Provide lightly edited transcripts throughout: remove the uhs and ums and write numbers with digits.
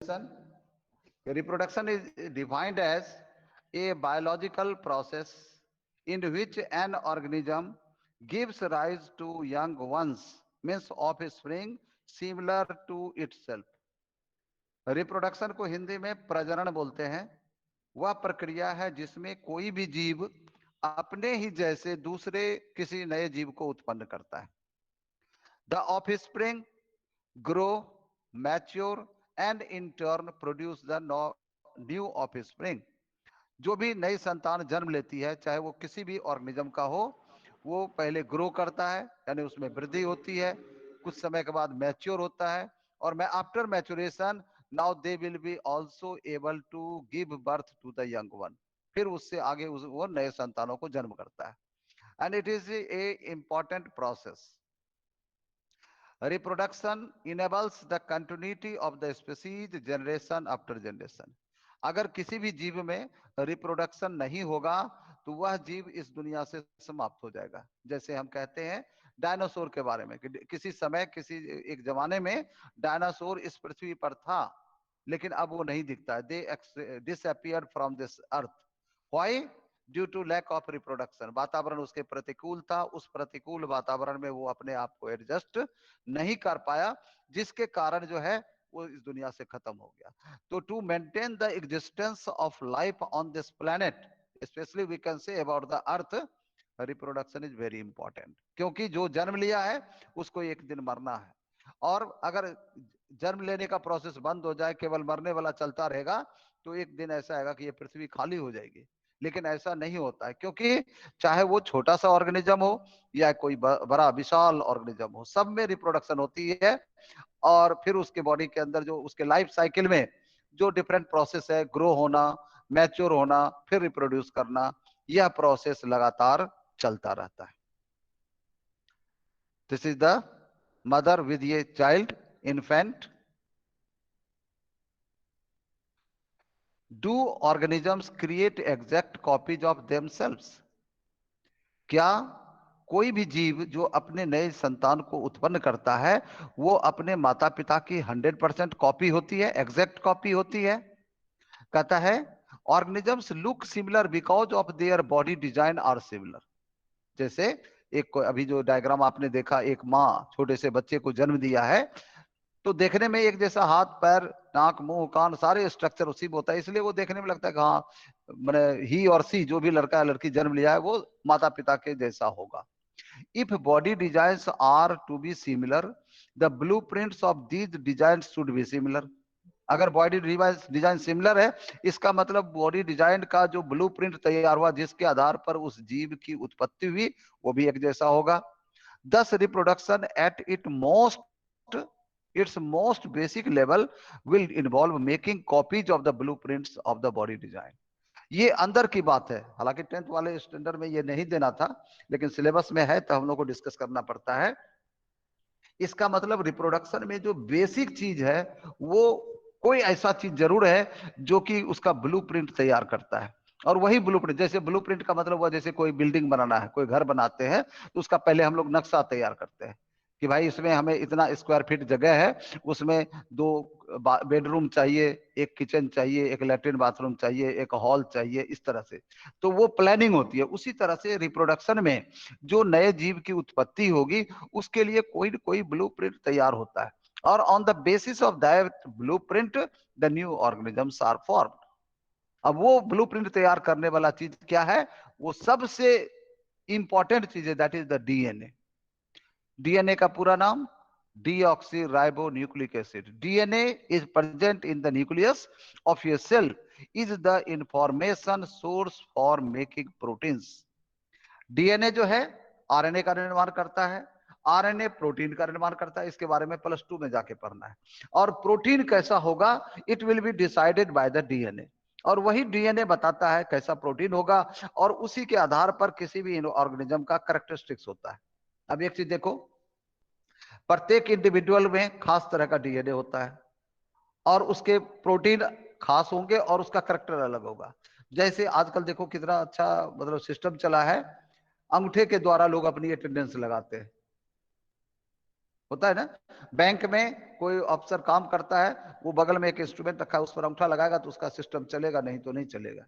Reproduction is defined as a biological process in which an organism gives rise to young ones, means offspring similar to itself. Reproduction को हिंदी में प्रजनन बोलते हैं। वह प्रक्रिया है जिसमें कोई भी जीव अपने ही जैसे दूसरे किसी नए जीव को उत्पन्न करता है। The offspring grow, mature and in turn produce the new offspring. जो भी नई संतान जन्म लेती है, चाहे वो किसी भी ऑर्गेनिज्म का हो, वो पहले ग्रो करता है, यानी उसमें वृद्धि होती है, कुछ समय के बाद मैच्योर होता है, और मैं after maturation now they will be also able to give birth to the young one. फिर उससे आगे वो नए संतानों को जन्म करता है। And it is a important process. Reproduction enables the continuity of the species generation after generation. अगर किसी भी जीव में रिप्रोडक्शन नहीं होगा तो वह जीव इस दुनिया से समाप्त हो जाएगा। जैसे हम कहते हैं डायनासोर के बारे में कि किसी समय किसी एक जमाने में डायनासोर इस पृथ्वी पर था, लेकिन अब वो नहीं दिखता है। They disappeared from this earth. Why? Due to lack of reproduction. वातावरण उसके प्रतिकूल था, उस प्रतिकूल वातावरण में वो अपने आप को एडजस्ट नहीं कर पाया, जिसके कारण जो है वो इस दुनिया से खत्म हो गया। तो to maintain the existence of life on this planet, especially we can say about the earth, reproduction is very important. क्योंकि जो जन्म लिया है उसको एक दिन मरना है, और अगर जन्म लेने का प्रोसेस बंद हो जाए, केवल मरने वाला चलता रहेगा, तो एक दिन ऐसा आएगा कि ये पृथ्वी खाली हो जाएगी। लेकिन ऐसा नहीं होता है, क्योंकि चाहे वो छोटा सा ऑर्गेनिज्म हो या कोई बड़ा विशाल ऑर्गेनिज्म हो, सब में रिप्रोडक्शन होती है। और फिर उसके बॉडी के अंदर जो उसके लाइफ साइकिल में जो डिफरेंट प्रोसेस है, ग्रो होना, मैच्योर होना, फिर रिप्रोड्यूस करना, यह प्रोसेस लगातार चलता रहता है। This is the mother with a child, infant. Do organisms create exact copies of themselves? क्या कोई भी जीव जो अपने नए संतान को उत्पन्न करता है वो अपने माता पिता की 100% कॉपी होती है, एग्जैक्ट कॉपी होती है? कहता है organisms look similar because of their body design are similar. जैसे एक अभी जो डायग्राम आपने देखा, एक माँ छोटे से बच्चे को जन्म दिया है, तो देखने में एक जैसा हाथ पैर नाक मुंह कान सारे स्ट्रक्चर उसी में होता है, इसलिए वो देखने में लगता है कि हाँ, मैंने ही और सी जो भी लड़का या लड़की जन्म लिया है वो माता पिता के जैसा होगा। If body designs are to be similar, the blueprints of these designs should be similar. अगर बॉडी डिजाइन सिमिलर है, इसका मतलब बॉडी डिजाइन का जो ब्लूप्रिंट तैयार हुआ, जिसके आधार पर उस जीव की उत्पत्ति हुई, वो भी एक जैसा होगा। Thus reproduction at its most basic level will involve making copies of the blueprints of the body design. ये अंदर की बात है, हालांकि 10th वाले स्टैंडर्ड में ये नहीं देना था, लेकिन सिलेबस में है तो हम लोग को डिस्कस करना पड़ता है। इसका मतलब रिप्रोडक्शन में जो बेसिक चीज है वो कोई ऐसा चीज जरूर है जो कि उसका ब्लूप्रिंट तैयार करता है। और वही ब्लूप्रिंट, जैसे ब्लूप्रिंट का मतलब हुआ जैसे कोई बिल्डिंग बनाना है, कोई घर बनाते हैं, तो उसका पहले हम लोग नक्शा तैयार करते हैं कि भाई इसमें हमें इतना स्क्वायर फीट जगह है, उसमें 2 बेडरूम चाहिए, एक किचन चाहिए, एक लैट्रिन बाथरूम चाहिए, एक हॉल चाहिए, इस तरह से। तो वो प्लानिंग होती है। उसी तरह से रिप्रोडक्शन में जो नए जीव की उत्पत्ति होगी उसके लिए कोई न कोई ब्लूप्रिंट तैयार होता है, और on the basis of that blueprint the new organisms are formed. अब वो ब्लूप्रिंट तैयार करने वाला चीज क्या है? वो सबसे इंपॉर्टेंट चीज है, that is the DNA. DNA का पूरा नाम deoxyribonucleic acid. DNA is present in the nucleus of your cell, is the information source for making proteins. DNA जो है आरएनए का निर्माण करता है, आरएनए प्रोटीन का निर्माण करता है। इसके बारे में +2 में जाके पढ़ना है। और प्रोटीन कैसा होगा, it will be decided by the DNA. और वही डीएनए बताता है कैसा प्रोटीन होगा, और उसी के आधार पर किसी भी ऑर्गेनिज्म का कैरेक्टरिस्टिक्स होता है। अब एक चीज देखो, प्रत्येक इंडिविजुअल में खास तरह का डीएनए होता है, और उसके प्रोटीन खास होंगे, और उसका करेक्टर अलग होगा। जैसे आजकल देखो कितना अच्छा मतलब सिस्टम चला है, अंगूठे के द्वारा लोग अपनी अटेंडेंस लगाते हैं। होता है ना, बैंक में कोई अफसर काम करता है, वो बगल में एक इंस्ट्रूमेंट रखा है, उस पर अंगूठा लगाएगा तो उसका सिस्टम चलेगा, नहीं तो नहीं चलेगा।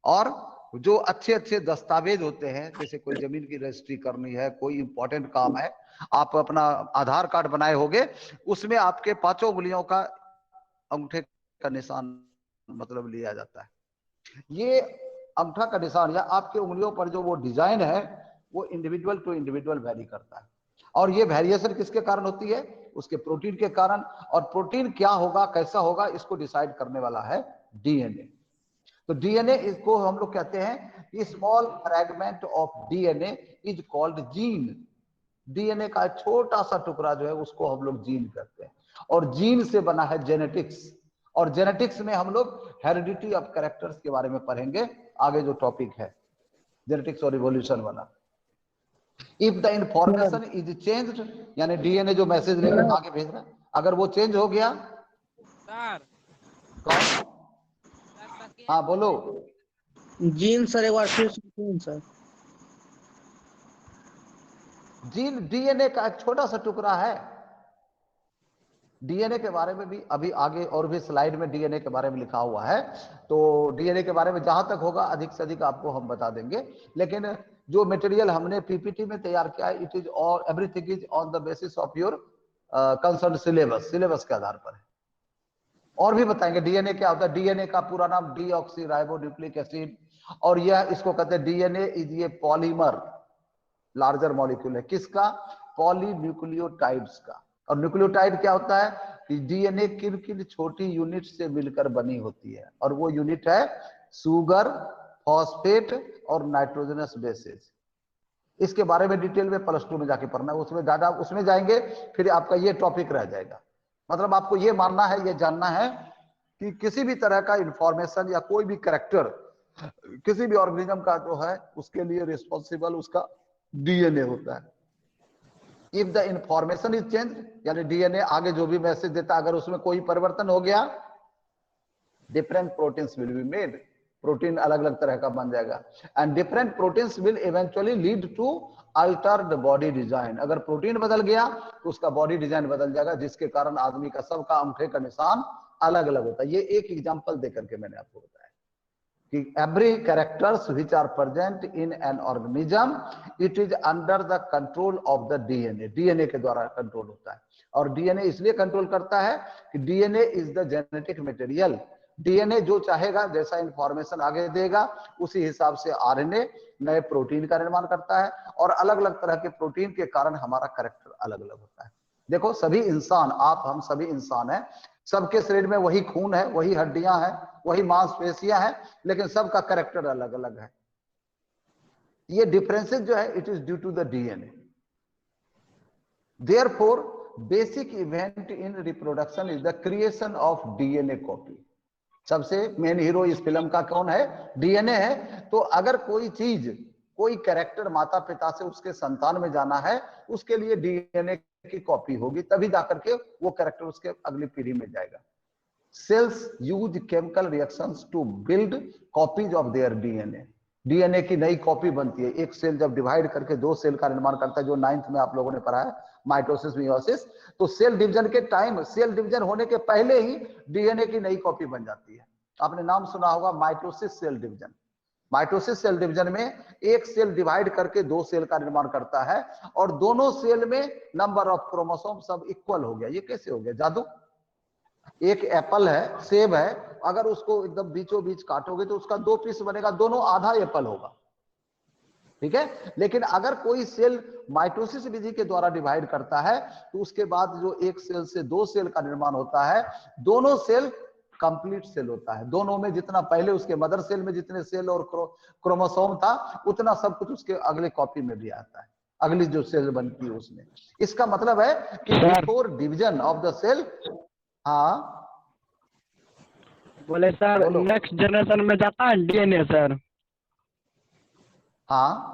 और जो अच्छे अच्छे दस्तावेज होते हैं, जैसे कोई जमीन की रजिस्ट्री करनी है, कोई इंपॉर्टेंट काम है, आप अपना आधार कार्ड बनाए होगे, उसमें आपके पांचों उंगलियों का अंगूठे का निशान मतलब लिया जाता है। ये अंगूठा का निशान या आपके उंगलियों पर जो वो डिजाइन है, वो इंडिविजुअल टू इंडिविजुअल वेरी करता है। और ये वेरिएशन किसके कारण होती है? उसके प्रोटीन के कारण। और प्रोटीन क्या होगा, कैसा होगा, इसको डिसाइड करने वाला है डीएनए। तो डीएनए इसको हम लोग कहते हैं, small fragment of DNA is called gene. DNA का छोटा सा टुकड़ा जो है उसको हम लोग जीन कहते हैं। और जीन से बना है जेनेटिक्स। और जेनेटिक्स में हम लोग हेरिडिटी ऑफ कैरेक्टर्स के बारे में पढ़ेंगे, आगे जो टॉपिक है जेनेटिक्स और इवोल्यूशन वाला। If the information is changed, यानी डीएनए जो मैसेज लेकर आगे भेज रहा है, अगर वो चेंज हो गया सर। कौन? हाँ बोलो। जीन सर, एक बार फिर से जीन सर। जीन डीएनए का एक छोटा सा टुकड़ा है। डीएनए के बारे में भी अभी आगे और भी स्लाइड में डीएनए के बारे में लिखा हुआ है, तो डीएनए के बारे में जहां तक होगा अधिक से अधिक आपको हम बता देंगे। लेकिन जो मटेरियल हमने पीपीटी में तैयार किया है, इट इज और everything is on the basis of your concern syllabus, syllabus के आधार पर है। और भी बताएंगे डीएनए क्या होता है। डीएनए का पूरा नाम डीऑक्सी राइबो न्यूक्लिक एसिड, और यह इसको कहते हैं डीएनए इज ये पॉलीमर, लार्जर मॉलिक्यूल है किसका? पॉलीन्यूक्लियोटाइड्स का। और न्यूक्लियोटाइड क्या होता है कि डीएनए किन किन छोटी यूनिट से मिलकर बनी होती है, और वो यूनिट है सुगर, फॉस्फेट और नाइट्रोजनस बेसेस। इसके बारे में डिटेल में +2 में जाके पढ़ना है, उसमें ज्यादा उसमें जाएंगे फिर आपका ये टॉपिक रह जाएगा। मतलब आपको ये मानना है, ये जानना है कि किसी भी तरह का इंफॉर्मेशन या कोई भी कैरेक्टर किसी भी ऑर्गेनिज्म का जो है उसके लिए रिस्पॉन्सिबल उसका डीएनए होता है। If the information is change, यानी डीएनए आगे जो भी मैसेज देता है अगर उसमें कोई परिवर्तन हो गया, different proteins will be made, protein अलग अलग तरह का बन जाएगा। And different proteins will eventually lead to altered body design. अगर प्रोटीन बदल गया तो उसका बॉडी डिजाइन बदल जाएगा, जिसके कारण आदमी का सबका अंगूठे का निशान अलग अलग होता है। ये एक एग्जांपल देकर के मैंने आपको बताया कि every characters which are present in an organism, it is under the control of the DNA। DNA के द्वारा कंट्रोल होता है। और डीएनए इसलिए कंट्रोल करता है कि DNA is the genetic material. DNA जो चाहेगा, जैसा इंफॉर्मेशन आगे देगा, उसी हिसाब से आरएनए नए प्रोटीन का निर्माण करता है, और अलग अलग तरह के प्रोटीन के कारण हमारा कैरेक्टर अलग अलग होता है। देखो सभी इंसान, आप हम सभी इंसान हैं, सबके शरीर में वही खून है, वही हड्डियां हैं, वही मांसपेशियां हैं, लेकिन सबका कैरेक्टर अलग अलग है। ये डिफरेंसेस जो है it is due to the DNA. Therefore basic event in reproduction is the creation of DNA copy. सबसे मेन हीरो इस फिल्म का कौन है? डीएनए है। तो अगर कोई चीज, कोई कैरेक्टर माता पिता से उसके संतान में जाना है, उसके लिए डीएनए की कॉपी होगी, तभी जाकर के वो कैरेक्टर उसके अगली पीढ़ी में जाएगा। Cells use chemical reactions to build copies of their DNA। DNA की नई कॉपी बनती है। एक सेल जब डिवाइड करके 2 सेल का निर्माण करता है, जो 9th में आप लोगों ने पढ़ा है, माइटोसिस मियोसिस, तो सेल डिवीजन के टाइम, सेल डिवीजन होने के पहले ही डीएनए की नई कॉपी बन जाती है। आपने नाम सुना होगा mitosis cell division. Mitosis cell division में एक सेल डिवाइड करके 2 सेल का निर्माण करता है, और दोनों सेल में नंबर ऑफ क्रोमोसोम सब इक्वल हो गया। ये कैसे हो गया? जादू। एक एप्पल है, सेब है, अगर उसको एकदम बीचों बीच काटोगे तो उसका 2 पीस बनेगा, दोनों आधा एप्पल होगा, ठीक है। लेकिन अगर कोई सेल माइटोसिस विधि के द्वारा डिवाइड करता है, तो उसके बाद जो एक सेल से 2 सेल का निर्माण होता है, दोनों सेल कंप्लीट सेल होता है। दोनों में जितना पहले उसके मदर सेल में जितने सेल और क्रोमोसोम था, उतना सब कुछ उसके अगले कॉपी में भी आता है, अगली जो सेल बनती है उसमें। इसका मतलब है कि before division of the cell. हाँ बोले सर बोलो। नेक्स्ट जनरेशन में जाता है डीएनए सर। हाँ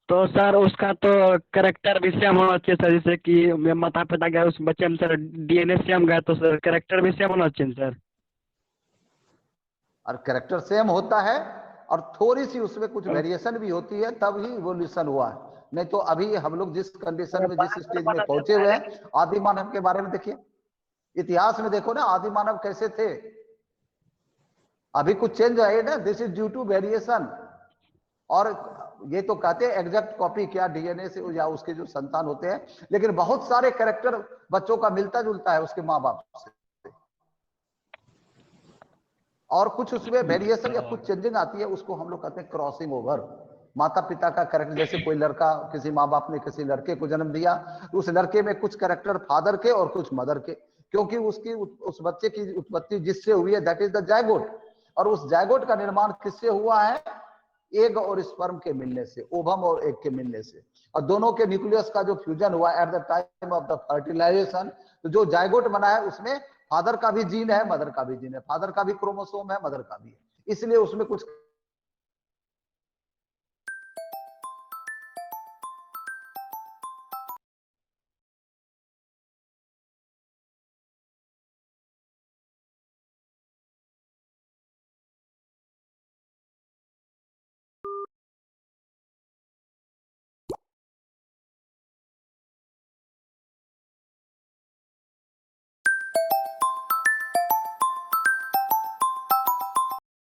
तो सर उसका तो करेक्टर भी सेम होना चाहिए सर, जैसे कि माता पिता गए उस बच्चे में सर डीएनए सेम गया तो सर करेक्टर भी सेम होना चाहिए सर। और कैरेक्टर सेम होता है, और थोड़ी सी उसमें कुछ वेरिएशन भी होती है, तब ही इवोल्यूशन हुआ है। नहीं तो अभी हम लोग जिस कंडीशन में, जिस स्टेज में पहुंचे हुए हैं, आदि मानव के बारे में देखिए, इतिहास में देखो ना आदि मानव कैसे थे। अभी कुछ चेंज है ना, this is due to variation. और ये तो कहते हैं एग्जैक्ट कॉपी क्या डीएनए से या उसके जो संतान होते हैं, लेकिन बहुत सारे कैरेक्टर बच्चों का मिलता जुलता है उसके माँ बाप से, और कुछ उसमें वेरिएशन या कुछ चेंजिंग आती है, उसको हम लोग कहते हैं क्रॉसिंग ओवर। माता पिता का कैरेक्टर, जैसे कोई लड़का, किसी माँ बाप ने किसी लड़के को जन्म दिया, तो उस लड़के में कुछ कैरेक्टर फादर के और कुछ मदर के, क्योंकि उसकी उस बच्चे की उत्पत्ति जिससे हुई है, दैट इज द जायगोट। और उस जायगोट का निर्माण किससे हुआ है? एग और स्पर्म के मिलने से, ओवम और एग के मिलने से, और दोनों के न्यूक्लियस का जो फ्यूजन हुआ at the time of the fertilization, तो जो जायगोट बना है उसमें फादर का भी जीन है, मदर का भी जीन है, फादर का भी क्रोमोसोम है, मदर का भी है, इसलिए उसमें कुछ